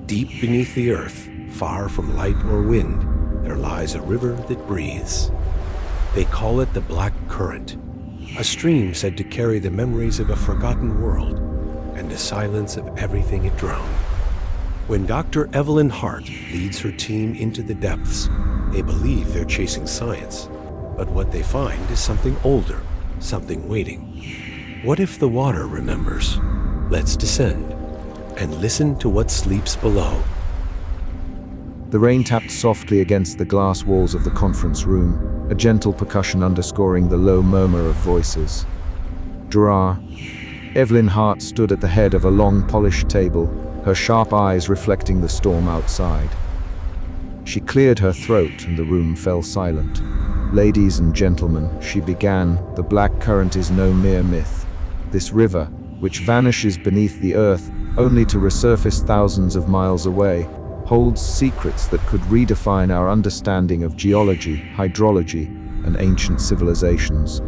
Deep beneath the earth, far from light or wind, there lies a river that breathes. They call it the Black Current, a stream said to carry the memories of a forgotten world and the silence of everything it drowned. When Dr. Evelyn Hart leads her team into the depths, they believe they're chasing science, but what they find is something older, something waiting. What if the water remembers? Let's descend and listen to what sleeps below. The rain tapped softly against the glass walls of the conference room, a gentle percussion underscoring the low murmur of voices. Evelyn Hart stood at the head of a long polished table, her sharp eyes reflecting the storm outside. She cleared her throat and the room fell silent. "Ladies and gentlemen," she began, "the Black Current is no mere myth. This river, which vanishes beneath the earth only to resurface thousands of miles away, holds secrets that could redefine our understanding of geology, hydrology, and ancient civilizations."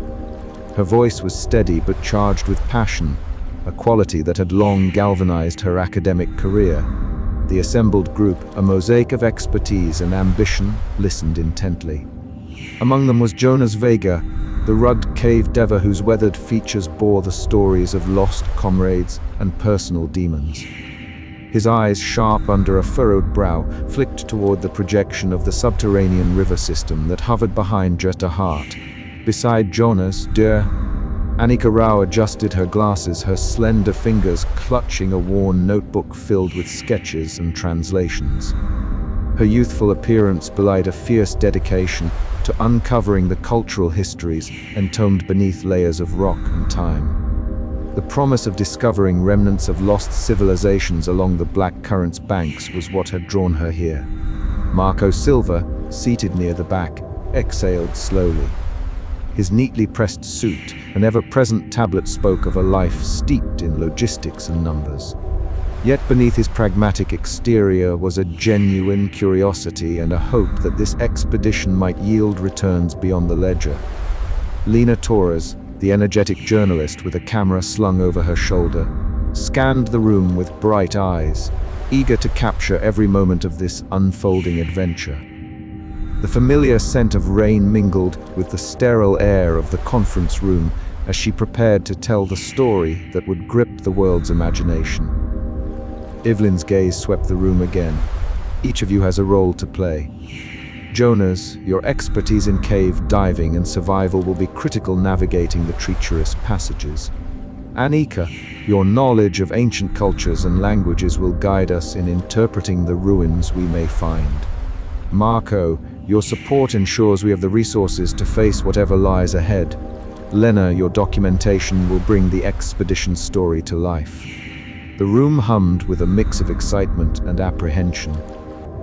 Her voice was steady but charged with passion, a quality that had long galvanized her academic career. The assembled group, a mosaic of expertise and ambition, listened intently. Among them was Jonas Vega, the rugged cave diver whose weathered features bore the stories of lost comrades and personal demons. His eyes, sharp under a furrowed brow, flicked toward the projection of the subterranean river system that hovered behind Dr. Hart. Beside Jonas, Annika Rao adjusted her glasses, her slender fingers clutching a worn notebook filled with sketches and translations. Her youthful appearance belied a fierce dedication to uncovering the cultural histories entombed beneath layers of rock and time. The promise of discovering remnants of lost civilizations along the Black Current's banks was what had drawn her here. Marco Silva, seated near the back, exhaled slowly. His neatly pressed suit, an ever-present tablet spoke of a life steeped in logistics and numbers. Yet beneath his pragmatic exterior was a genuine curiosity and a hope that this expedition might yield returns beyond the ledger. Lena Torres, the energetic journalist with a camera slung over her shoulder, scanned the room with bright eyes, eager to capture every moment of this unfolding adventure. The familiar scent of rain mingled with the sterile air of the conference room as she prepared to tell the story that would grip the world's imagination. Evelyn's gaze swept the room again. "Each of you has a role to play. Jonas, your expertise in cave diving and survival will be critical navigating the treacherous passages. Annika, your knowledge of ancient cultures and languages will guide us in interpreting the ruins we may find. Marco, your support ensures we have the resources to face whatever lies ahead. Lena, your documentation will bring the expedition's story to life." The room hummed with a mix of excitement and apprehension.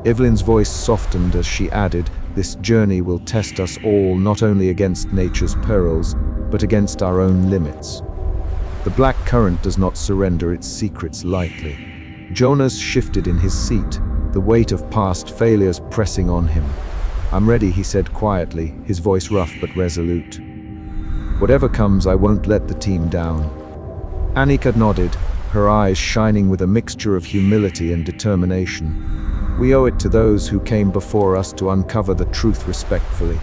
Evelyn's voice softened as she added, "This journey will test us all not only against nature's perils, but against our own limits. The Black Current does not surrender its secrets lightly." Jonas shifted in his seat, the weight of past failures pressing on him. "I'm ready," he said quietly, his voice rough but resolute. "Whatever comes, I won't let the team down." Annika nodded, her eyes shining with a mixture of humility and determination. "We owe it to those who came before us to uncover the truth respectfully."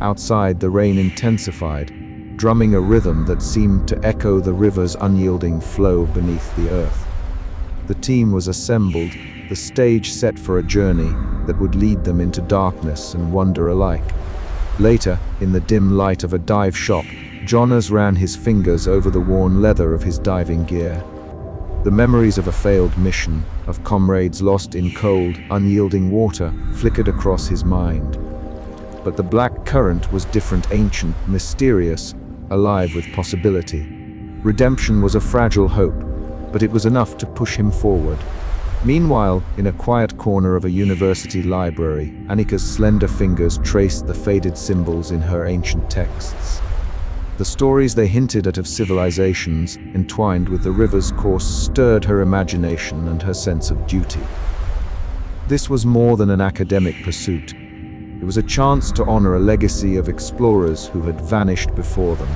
Outside, the rain intensified, drumming a rhythm that seemed to echo the river's unyielding flow beneath the earth. The team was assembled, the stage set for a journey that would lead them into darkness and wonder alike. Later, in the dim light of a dive shop, Jonas ran his fingers over the worn leather of his diving gear. The memories of a failed mission, of comrades lost in cold, unyielding water, flickered across his mind. But the Black Current was different, ancient, mysterious, alive with possibility. Redemption was a fragile hope, but it was enough to push him forward. Meanwhile, in a quiet corner of a university library, Annika's slender fingers traced the faded symbols in her ancient texts. The stories they hinted at of civilizations, entwined with the river's course, stirred her imagination and her sense of duty. This was more than an academic pursuit. It was a chance to honor a legacy of explorers who had vanished before them.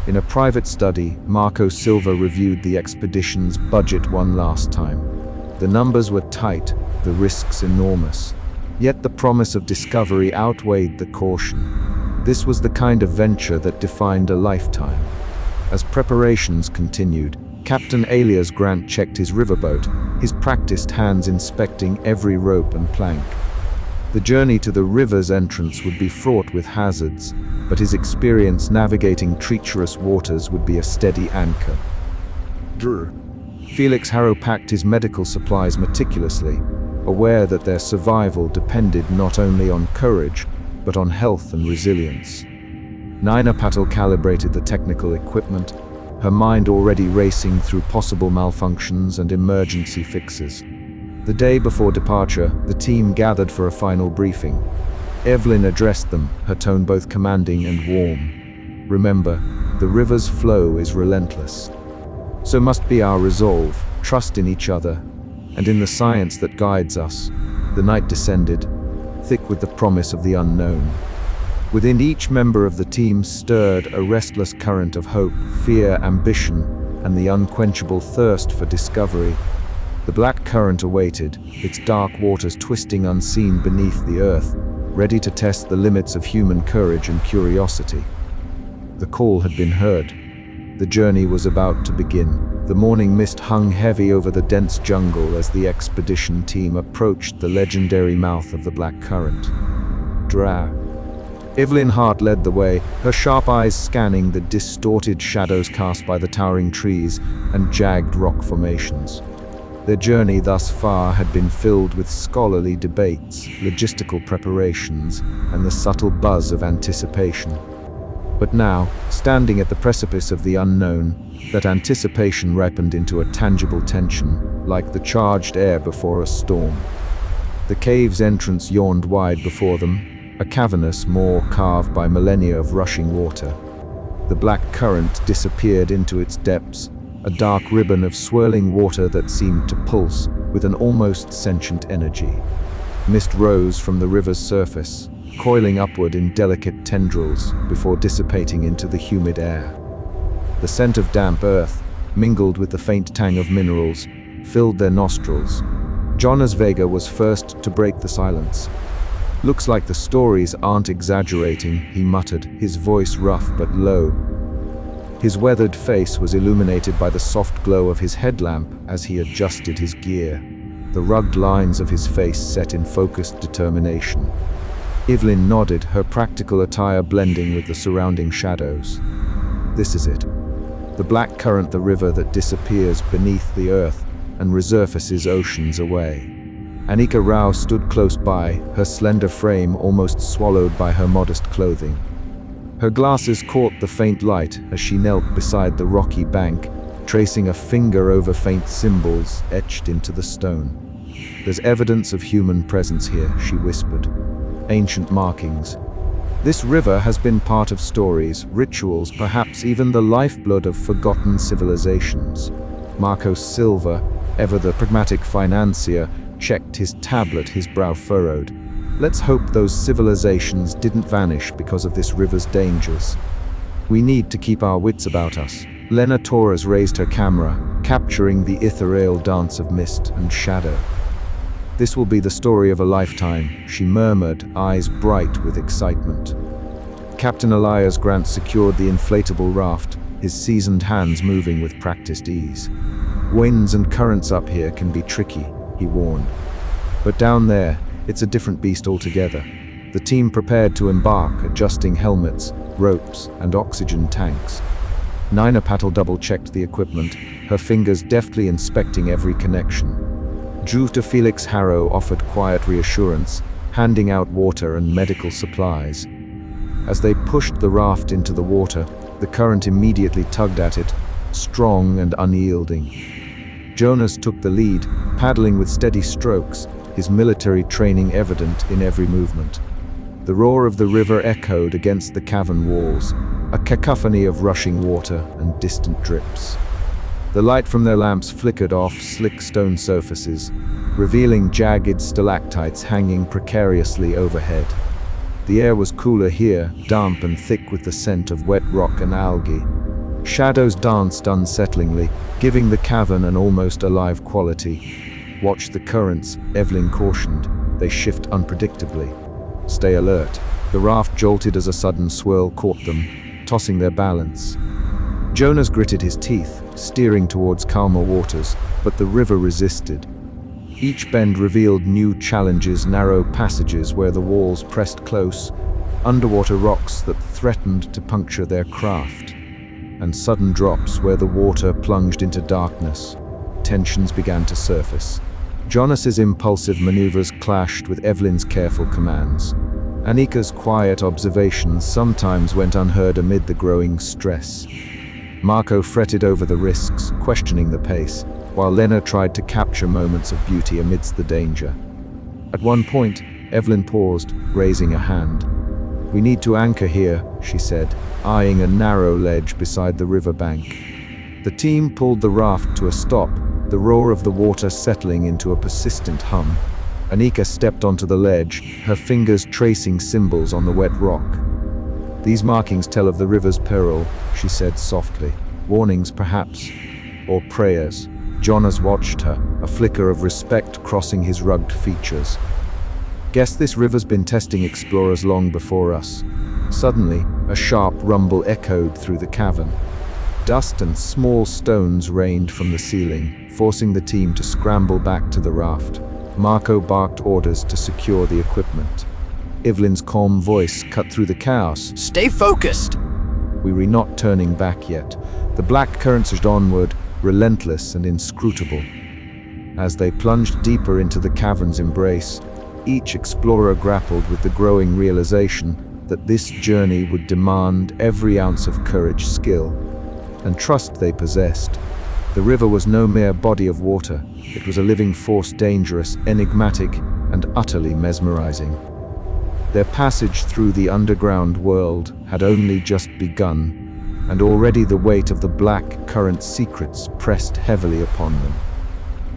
In a private study, Marco Silva reviewed the expedition's budget one last time. The numbers were tight, the risks enormous. Yet the promise of discovery outweighed the caution. This was the kind of venture that defined a lifetime. As preparations continued, Captain Alias Grant checked his riverboat, his practiced hands inspecting every rope and plank. The journey to the river's entrance would be fraught with hazards, but his experience navigating treacherous waters would be a steady anchor. Felix Harrow packed his medical supplies meticulously, aware that their survival depended not only on courage, but on health and resilience. Nina Patel calibrated the technical equipment, her mind already racing through possible malfunctions and emergency fixes. The day before departure, the team gathered for a final briefing. Evelyn addressed them, her tone both commanding and warm. Remember, the river's flow is relentless. So must be our resolve, trust in each other, and in the science that guides us. The night descended, thick with the promise of the unknown. Within each member of the team stirred a restless current of hope, fear, ambition, and the unquenchable thirst for discovery. The black current awaited, its dark waters twisting unseen beneath the earth, ready to test the limits of human courage and curiosity. The call had been heard. The journey was about to begin. The morning mist hung heavy over the dense jungle as the expedition team approached the legendary mouth of the black current. Evelyn Hart led the way, her sharp eyes scanning the distorted shadows cast by the towering trees and jagged rock formations. Their journey thus far had been filled with scholarly debates, logistical preparations, and the subtle buzz of anticipation. But now, standing at the precipice of the unknown, that anticipation ripened into a tangible tension, like the charged air before a storm. The cave's entrance yawned wide before them, a cavernous maw carved by millennia of rushing water. The black current disappeared into its depths, a dark ribbon of swirling water that seemed to pulse with an almost sentient energy. Mist rose from the river's surface, coiling upward in delicate tendrils before dissipating into the humid air. The scent of damp earth, mingled with the faint tang of minerals, filled their nostrils. Jonas Vega was first to break the silence. "Looks like the stories aren't exaggerating," he muttered, his voice rough but low. His weathered face was illuminated by the soft glow of his headlamp as he adjusted his gear, the rugged lines of his face set in focused determination. Evelyn nodded, her practical attire blending with the surrounding shadows. "This is it. The black current, the river that disappears beneath the earth and resurfaces oceans away." Anika Rao stood close by, her slender frame almost swallowed by her modest clothing. Her glasses caught the faint light as she knelt beside the rocky bank, tracing a finger over faint symbols etched into the stone. "There's evidence of human presence here," she whispered. "Ancient markings. This river has been part of stories, rituals, perhaps even the lifeblood of forgotten civilizations." Marcos Silva, ever the pragmatic financier, checked his tablet, his brow furrowed. "Let's hope those civilizations didn't vanish because of this river's dangers. We need to keep our wits about us." Lena Torres raised her camera, capturing the ethereal dance of mist and shadow. "This will be the story of a lifetime," she murmured, eyes bright with excitement. Captain Elias Grant secured the inflatable raft, his seasoned hands moving with practiced ease. "Winds and currents up here can be tricky," he warned. "But down there, it's a different beast altogether." The team prepared to embark, adjusting helmets, ropes, and oxygen tanks. Nina Patel double-checked the equipment, her fingers deftly inspecting every connection. Juta Felix Harrow offered quiet reassurance, handing out water and medical supplies. As they pushed the raft into the water, the current immediately tugged at it, strong and unyielding. Jonas took the lead, paddling with steady strokes, his military training evident in every movement. The roar of the river echoed against the cavern walls, a cacophony of rushing water and distant drips. The light from their lamps flickered off slick stone surfaces, revealing jagged stalactites hanging precariously overhead. The air was cooler here, damp and thick with the scent of wet rock and algae. Shadows danced unsettlingly, giving the cavern an almost alive quality. "Watch the currents," Evelyn cautioned. "They shift unpredictably. Stay alert." The raft jolted as a sudden swirl caught them, tossing their balance. Jonas gritted his teeth, steering towards calmer waters, but the river resisted. Each bend revealed new challenges, narrow passages where the walls pressed close, underwater rocks that threatened to puncture their craft, and sudden drops where the water plunged into darkness. Tensions began to surface. Jonas's impulsive maneuvers clashed with Evelyn's careful commands. Annika's quiet observations sometimes went unheard amid the growing stress. Marco fretted over the risks, questioning the pace, while Lena tried to capture moments of beauty amidst the danger. At one point, Evelyn paused, raising a hand. "We need to anchor here," she said, eyeing a narrow ledge beside the riverbank. The team pulled the raft to a stop, the roar of the water settling into a persistent hum. Annika stepped onto the ledge, her fingers tracing symbols on the wet rock. "These markings tell of the river's peril," she said softly. "Warnings, perhaps, or prayers." Jonas watched her, a flicker of respect crossing his rugged features. "Guess this river's been testing explorers long before us." Suddenly, a sharp rumble echoed through the cavern. Dust and small stones rained from the ceiling, forcing the team to scramble back to the raft. Marco barked orders to secure the equipment. Evelyn's calm voice cut through the chaos. "Stay focused!" We were not turning back yet. The black currents surged onward, relentless and inscrutable. As they plunged deeper into the cavern's embrace, each explorer grappled with the growing realization that this journey would demand every ounce of courage, skill, and trust they possessed. The river was no mere body of water. It was a living force, dangerous, enigmatic, and utterly mesmerizing. Their passage through the underground world had only just begun, and already the weight of the black current's secrets pressed heavily upon them.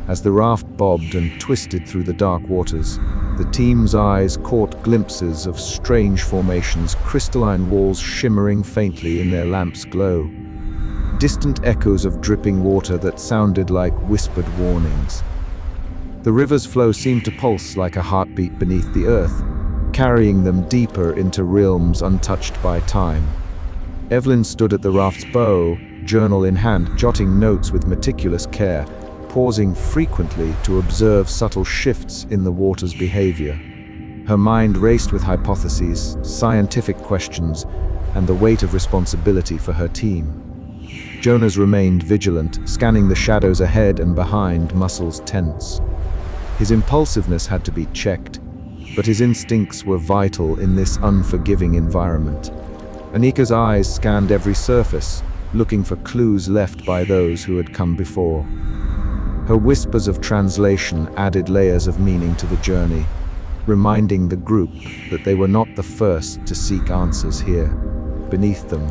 As the raft bobbed and twisted through the dark waters, the team's eyes caught glimpses of strange formations, crystalline walls shimmering faintly in their lamp's glow. Distant echoes of dripping water that sounded like whispered warnings. The river's flow seemed to pulse like a heartbeat beneath the earth, carrying them deeper into realms untouched by time. Evelyn stood at the raft's bow, journal in hand, jotting notes with meticulous care, pausing frequently to observe subtle shifts in the water's behavior. Her mind raced with hypotheses, scientific questions, and the weight of responsibility for her team. Jonas remained vigilant, scanning the shadows ahead and behind, muscles tense. His impulsiveness had to be checked, but his instincts were vital in this unforgiving environment. Annika's eyes scanned every surface, looking for clues left by those who had come before. Her whispers of translation added layers of meaning to the journey, reminding the group that they were not the first to seek answers here. Beneath them,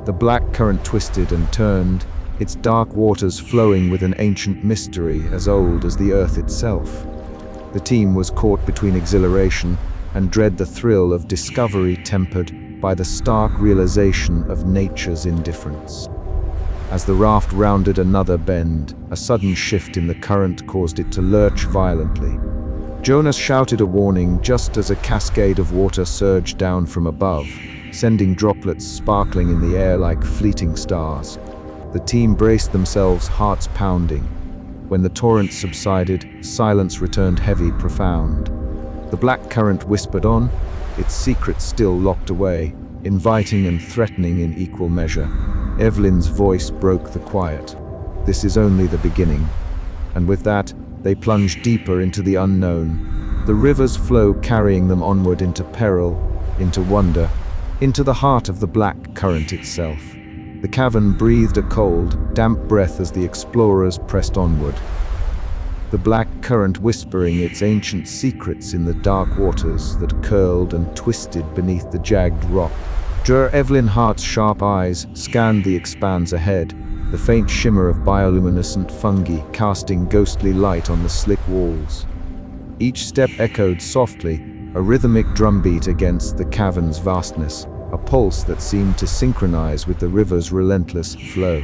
the black current twisted and turned, its dark waters flowing with an ancient mystery as old as the earth itself. The team was caught between exhilaration and dread, the thrill of discovery tempered by the stark realization of nature's indifference. As the raft rounded another bend, a sudden shift in the current caused it to lurch violently. Jonas shouted a warning just as a cascade of water surged down from above, sending droplets sparkling in the air like fleeting stars. The team braced themselves, hearts pounding. When the torrent subsided, silence returned heavy, profound. The black current whispered on, its secrets still locked away, inviting and threatening in equal measure. Evelyn's voice broke the quiet. "This is only the beginning." And with that, they plunged deeper into the unknown, the river's flow carrying them onward into peril, into wonder, into the heart of the black current itself. The cavern breathed a cold, damp breath as the explorers pressed onward. The black current whispering its ancient secrets in the dark waters that curled and twisted beneath the jagged rock. Evelyn Hart's sharp eyes scanned the expanse ahead, the faint shimmer of bioluminescent fungi casting ghostly light on the slick walls. Each step echoed softly, a rhythmic drumbeat against the cavern's vastness, a pulse that seemed to synchronize with the river's relentless flow.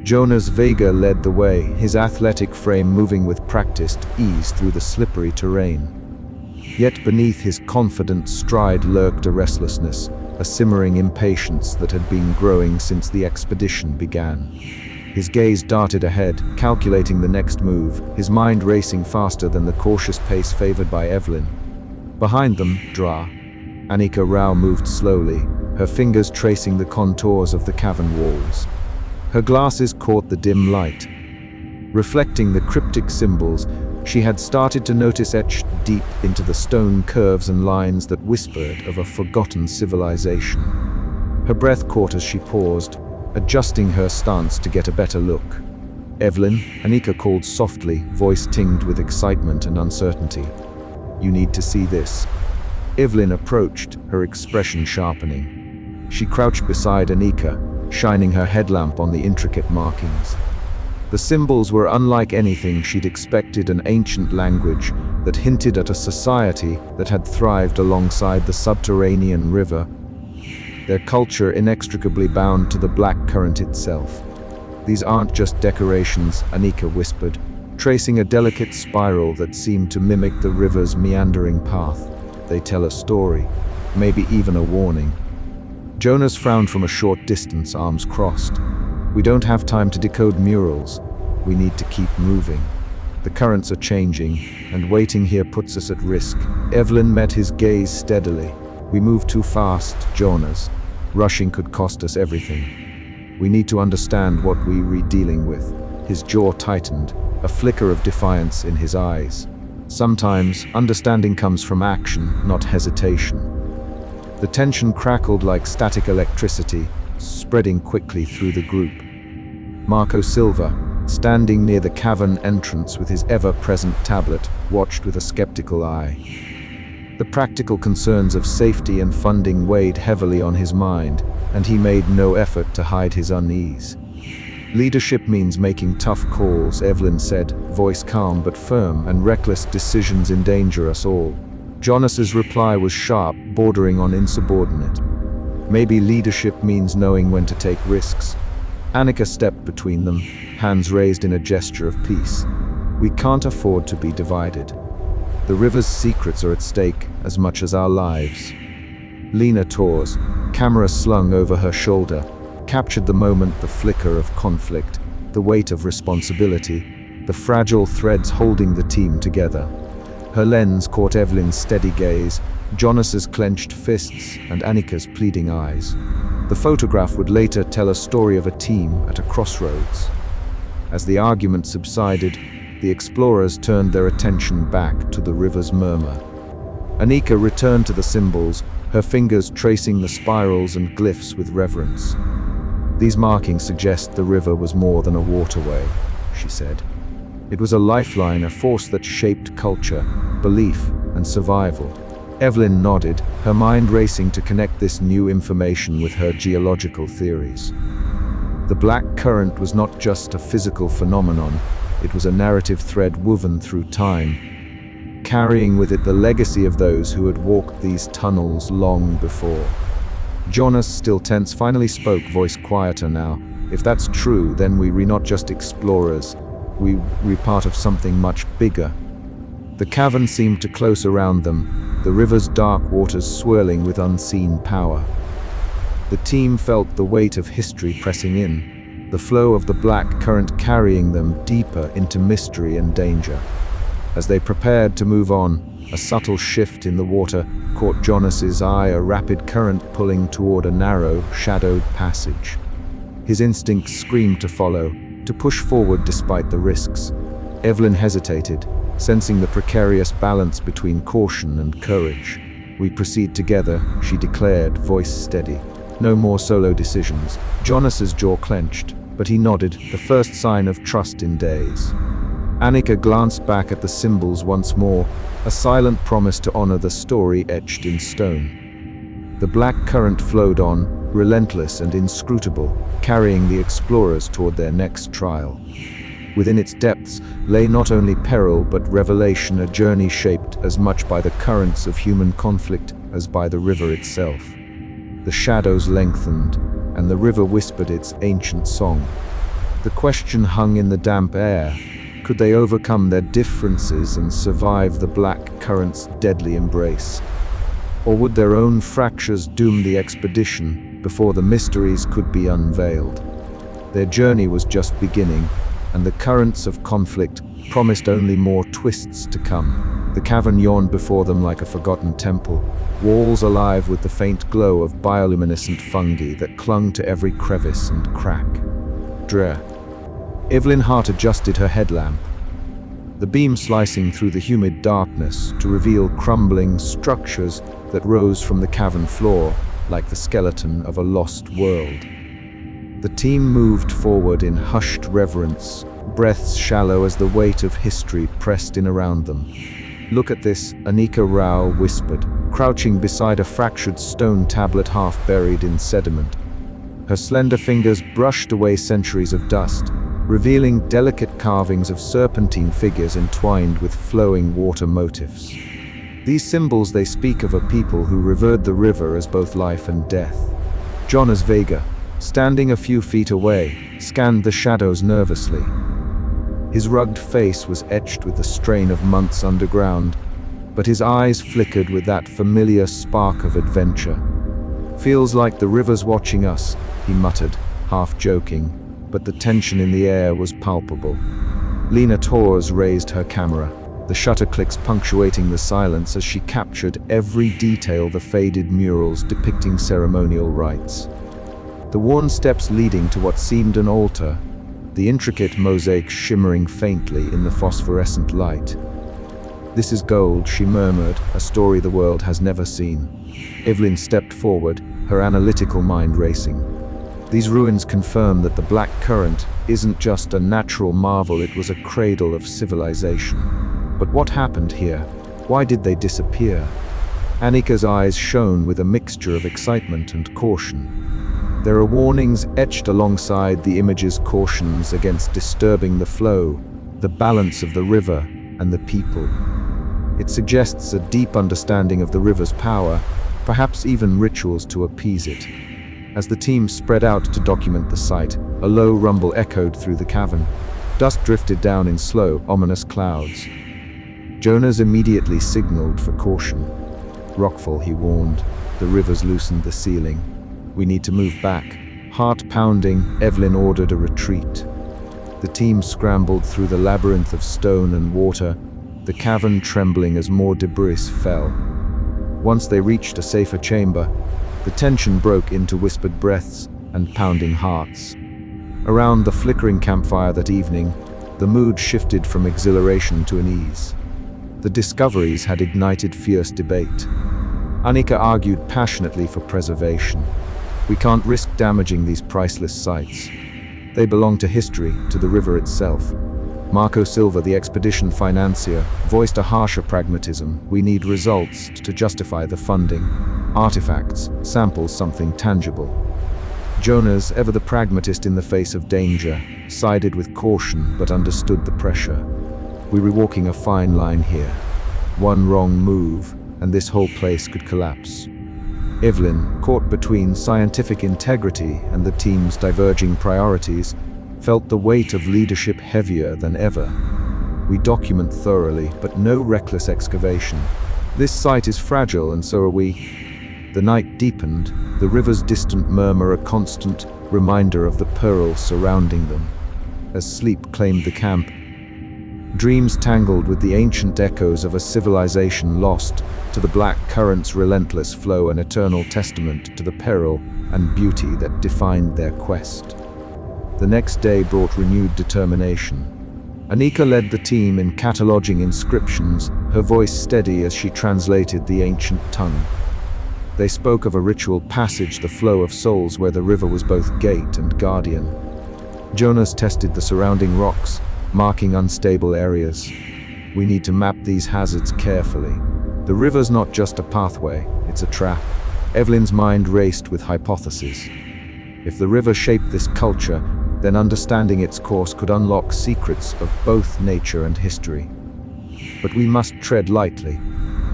Jonas Vega led the way, his athletic frame moving with practiced ease through the slippery terrain. Yet beneath his confident stride lurked a restlessness, a simmering impatience that had been growing since the expedition began. His gaze darted ahead, calculating the next move, his mind racing faster than the cautious pace favored by Evelyn. Behind them, Annika Rao moved slowly, her fingers tracing the contours of the cavern walls. Her glasses caught the dim light. Reflecting the cryptic symbols, she had started to notice etched deep into the stone curves and lines that whispered of a forgotten civilization. Her breath caught as she paused, adjusting her stance to get a better look. "Evelyn," Annika called softly, voice tinged with excitement and uncertainty. "You need to see this." Evelyn approached, her expression sharpening. She crouched beside Annika, shining her headlamp on the intricate markings. The symbols were unlike anything she'd expected, an ancient language that hinted at a society that had thrived alongside the subterranean river, their culture inextricably bound to the black current itself. "These aren't just decorations," Annika whispered, tracing a delicate spiral that seemed to mimic the river's meandering path. "They tell a story, maybe even a warning." Jonas frowned from a short distance, arms crossed. "We don't have time to decode murals. We need to keep moving. The currents are changing, and waiting here puts us at risk." Evelyn met his gaze steadily. "We move too fast, Jonas. Rushing could cost us everything. We need to understand what we're dealing with." His jaw tightened, a flicker of defiance in his eyes. "Sometimes, understanding comes from action, not hesitation." The tension crackled like static electricity, spreading quickly through the group. Marco Silva, standing near the cavern entrance with his ever-present tablet, watched with a skeptical eye. The practical concerns of safety and funding weighed heavily on his mind, and he made no effort to hide his unease. "Leadership means making tough calls," Evelyn said, voice calm but firm, "and reckless decisions endanger us all." Jonas's reply was sharp, bordering on insubordinate. "Maybe leadership means knowing when to take risks." Annika stepped between them, hands raised in a gesture of peace. "We can't afford to be divided. The river's secrets are at stake as much as our lives." Lena Torres, camera slung over her shoulder, captured the moment, the flicker of conflict, the weight of responsibility, the fragile threads holding the team together. Her lens caught Evelyn's steady gaze, Jonas's clenched fists, and Annika's pleading eyes. The photograph would later tell a story of a team at a crossroads. As the argument subsided, the explorers turned their attention back to the river's murmur. Annika returned to the symbols, her fingers tracing the spirals and glyphs with reverence. "These markings suggest the river was more than a waterway," she said. "It was a lifeline, a force that shaped culture, belief, and survival." Evelyn nodded, her mind racing to connect this new information with her geological theories. The black current was not just a physical phenomenon, it was a narrative thread woven through time, carrying with it the legacy of those who had walked these tunnels long before. Jonas, still tense, finally spoke, voice quieter now. "If that's true, then we're not just explorers. We're part of something much bigger." The cavern seemed to close around them, the river's dark waters swirling with unseen power. The team felt the weight of history pressing in, the flow of the black current carrying them deeper into mystery and danger. As they prepared to move on, a subtle shift in the water caught Jonas's eye, a rapid current pulling toward a narrow, shadowed passage. His instincts screamed to follow, to push forward despite the risks. Evelyn hesitated, sensing the precarious balance between caution and courage. "We proceed together," she declared, voice steady. "No more solo decisions." Jonas's jaw clenched, but he nodded, the first sign of trust in days. Annika glanced back at the symbols once more, a silent promise to honor the story etched in stone. The black current flowed on, relentless and inscrutable, carrying the explorers toward their next trial. Within its depths lay not only peril but revelation, a journey shaped as much by the currents of human conflict as by the river itself. The shadows lengthened, and the river whispered its ancient song. The question hung in the damp air. Could they overcome their differences and survive the black current's deadly embrace? Or would their own fractures doom the expedition before the mysteries could be unveiled? Their journey was just beginning, and the currents of conflict promised only more twists to come. The cavern yawned before them like a forgotten temple, walls alive with the faint glow of bioluminescent fungi that clung to every crevice and crack. Dre. Evelyn Hart adjusted her headlamp, the beam slicing through the humid darkness to reveal crumbling structures that rose from the cavern floor like the skeleton of a lost world. The team moved forward in hushed reverence, breaths shallow as the weight of history pressed in around them. "Look at this," Anika Rao whispered, crouching beside a fractured stone tablet half buried in sediment. Her slender fingers brushed away centuries of dust, revealing delicate carvings of serpentine figures entwined with flowing water motifs. These symbols they speak of a people who revered the river as both life and death. Jonas Vega, standing a few feet away, scanned the shadows nervously. His rugged face was etched with the strain of months underground, but his eyes flickered with that familiar spark of adventure. "Feels like the river's watching us," he muttered, half joking, but the tension in the air was palpable. Lena Torres raised her camera, the shutter clicks punctuating the silence as she captured every detail, the faded murals depicting ceremonial rites, the worn steps leading to what seemed an altar, the intricate mosaic shimmering faintly in the phosphorescent light. "This is gold," she murmured, "a story the world has never seen." Evelyn stepped forward, her analytical mind racing. These ruins confirm that the Black Current isn't just a natural marvel, it was a cradle of civilization. But what happened here? Why did they disappear? Annika's eyes shone with a mixture of excitement and caution. There are warnings etched alongside the image's cautions against disturbing the flow, the balance of the river, and the people. It suggests a deep understanding of the river's power, perhaps even rituals to appease it. As the team spread out to document the site, a low rumble echoed through the cavern. Dust drifted down in slow, ominous clouds. Jonas immediately signaled for caution. "Rockfall," he warned. "The river's loosened the ceiling. We need to move back." Heart pounding, Evelyn ordered a retreat. The team scrambled through the labyrinth of stone and water, the cavern trembling as more debris fell. Once they reached a safer chamber, the tension broke into whispered breaths and pounding hearts. Around the flickering campfire that evening, the mood shifted from exhilaration to unease. The discoveries had ignited fierce debate. Anika argued passionately for preservation. "We can't risk damaging these priceless sites. They belong to history, to the river itself." Marco Silva, the expedition financier, voiced a harsher pragmatism. "We need results to justify the funding. Artifacts, samples, something tangible." Jonas, ever the pragmatist in the face of danger, sided with caution but understood the pressure. "We were walking a fine line here. One wrong move, and this whole place could collapse." Evelyn, caught between scientific integrity and the team's diverging priorities, felt the weight of leadership heavier than ever. "We document thoroughly, but no reckless excavation. This site is fragile, and so are we." The night deepened, the river's distant murmur a constant reminder of the peril surrounding them. As sleep claimed the camp, dreams tangled with the ancient echoes of a civilization lost to the Black Current's relentless flow, an eternal testament to the peril and beauty that defined their quest. The next day brought renewed determination. Anika led the team in cataloging inscriptions, her voice steady as she translated the ancient tongue. They spoke of a ritual passage, the flow of souls, where the river was both gate and guardian. Jonas tested the surrounding rocks, marking unstable areas. "We need to map these hazards carefully. The river's not just a pathway, it's a trap." Evelyn's mind raced with hypotheses. If the river shaped this culture, then understanding its course could unlock secrets of both nature and history. But we must tread lightly.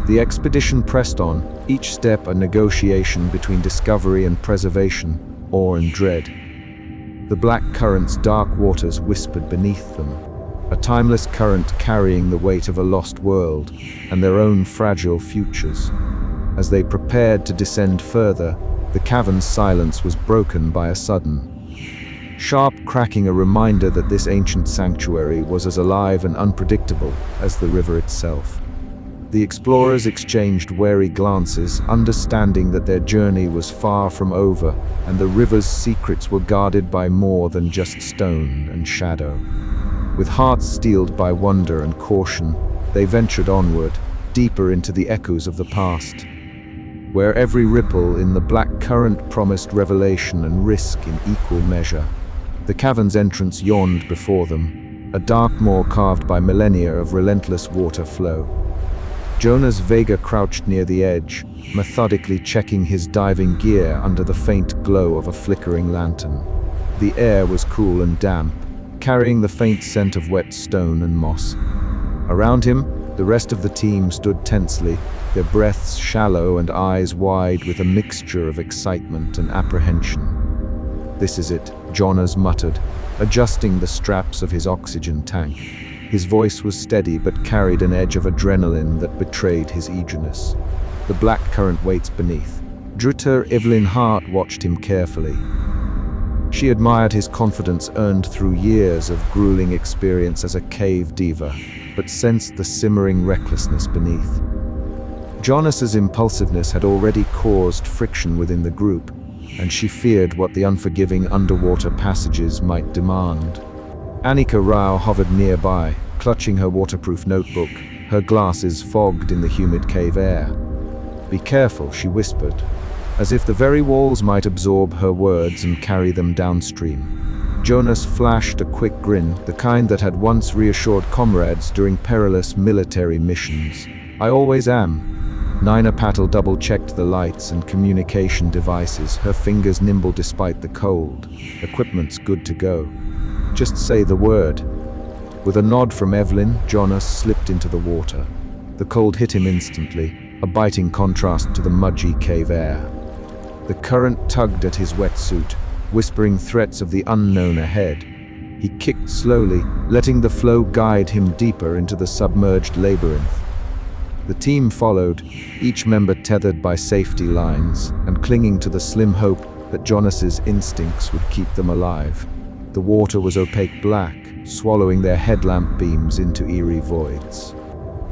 The expedition pressed on, each step a negotiation between discovery and preservation, awe and dread. The black current's dark waters whispered beneath them, a timeless current carrying the weight of a lost world and their own fragile futures. As they prepared to descend further, the cavern's silence was broken by a sudden, sharp cracking, a reminder that this ancient sanctuary was as alive and unpredictable as the river itself. The explorers exchanged wary glances, understanding that their journey was far from over and the river's secrets were guarded by more than just stone and shadow. With hearts steeled by wonder and caution, they ventured onward, deeper into the echoes of the past, where every ripple in the black current promised revelation and risk in equal measure. The cavern's entrance yawned before them, a dark maw carved by millennia of relentless water flow. Jonas Vega crouched near the edge, methodically checking his diving gear under the faint glow of a flickering lantern. The air was cool and damp, carrying the faint scent of wet stone and moss. Around him, the rest of the team stood tensely, their breaths shallow and eyes wide with a mixture of excitement and apprehension. "This is it," Jonas muttered, adjusting the straps of his oxygen tank. His voice was steady but carried an edge of adrenaline that betrayed his eagerness. The black current waits beneath. Drutter Evelyn Hart watched him carefully. She admired his confidence earned through years of grueling experience as a cave diva, but sensed the simmering recklessness beneath. Jonas's impulsiveness had already caused friction within the group, and she feared what the unforgiving underwater passages might demand. Annika Rao hovered nearby, clutching her waterproof notebook, her glasses fogged in the humid cave air. "Be careful," she whispered, as if the very walls might absorb her words and carry them downstream. Jonas flashed a quick grin, the kind that had once reassured comrades during perilous military missions. "I always am." Nina Patel double-checked the lights and communication devices, her fingers nimble despite the cold. "Equipment's good to go. Just say the word." With a nod from Evelyn, Jonas slipped into the water. The cold hit him instantly, a biting contrast to the mudgy cave air. The current tugged at his wetsuit, whispering threats of the unknown ahead. He kicked slowly, letting the flow guide him deeper into the submerged labyrinth. The team followed, each member tethered by safety lines and clinging to the slim hope that Jonas's instincts would keep them alive. The water was opaque black, swallowing their headlamp beams into eerie voids.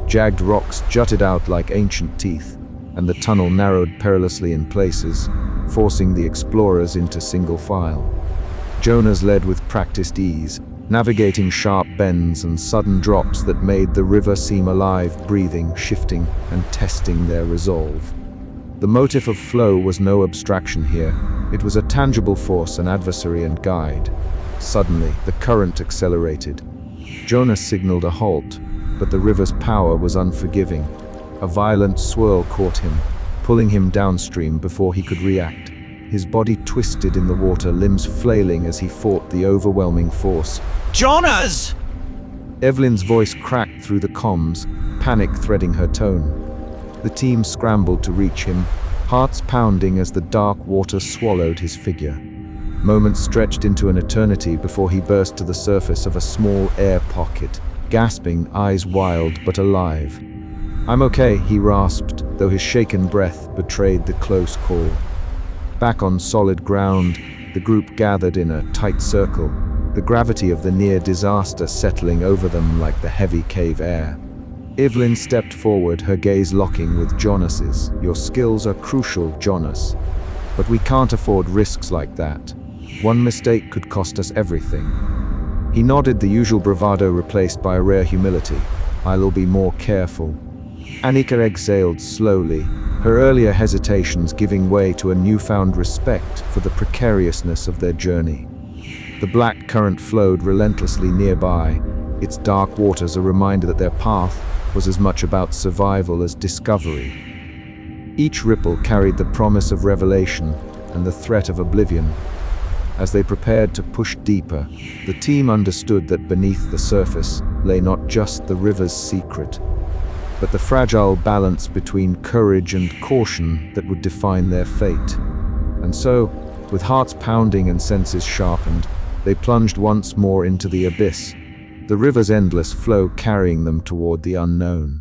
Jagged rocks jutted out like ancient teeth, and the tunnel narrowed perilously in places, forcing the explorers into single file. Jonas led with practiced ease, navigating sharp bends and sudden drops that made the river seem alive, breathing, shifting, and testing their resolve. The motif of flow was no abstraction here. It was a tangible force, an adversary and guide. Suddenly, the current accelerated. Jonas signaled a halt, but the river's power was unforgiving. A violent swirl caught him, pulling him downstream before he could react. His body twisted in the water, limbs flailing as he fought the overwhelming force. "Jonas!" Evelyn's voice cracked through the comms, panic threading her tone. The team scrambled to reach him, hearts pounding as the dark water swallowed his figure. Moments stretched into an eternity before he burst to the surface of a small air pocket, gasping, eyes wild but alive. "I'm okay," he rasped, though his shaken breath betrayed the close call. Back on solid ground, the group gathered in a tight circle, the gravity of the near disaster settling over them like the heavy cave air. Evelyn stepped forward, her gaze locking with Jonas's. "Your skills are crucial, Jonas, but we can't afford risks like that. One mistake could cost us everything." He nodded, the usual bravado replaced by a rare humility. "I'll be more careful." Annika exhaled slowly, her earlier hesitations giving way to a newfound respect for the precariousness of their journey. The black current flowed relentlessly nearby, its dark waters a reminder that their path was as much about survival as discovery. Each ripple carried the promise of revelation and the threat of oblivion. As they prepared to push deeper, the team understood that beneath the surface lay not just the river's secret, but the fragile balance between courage and caution that would define their fate. And so, with hearts pounding and senses sharpened, They plunged once more into the abyss, the river's endless flow carrying them toward the unknown.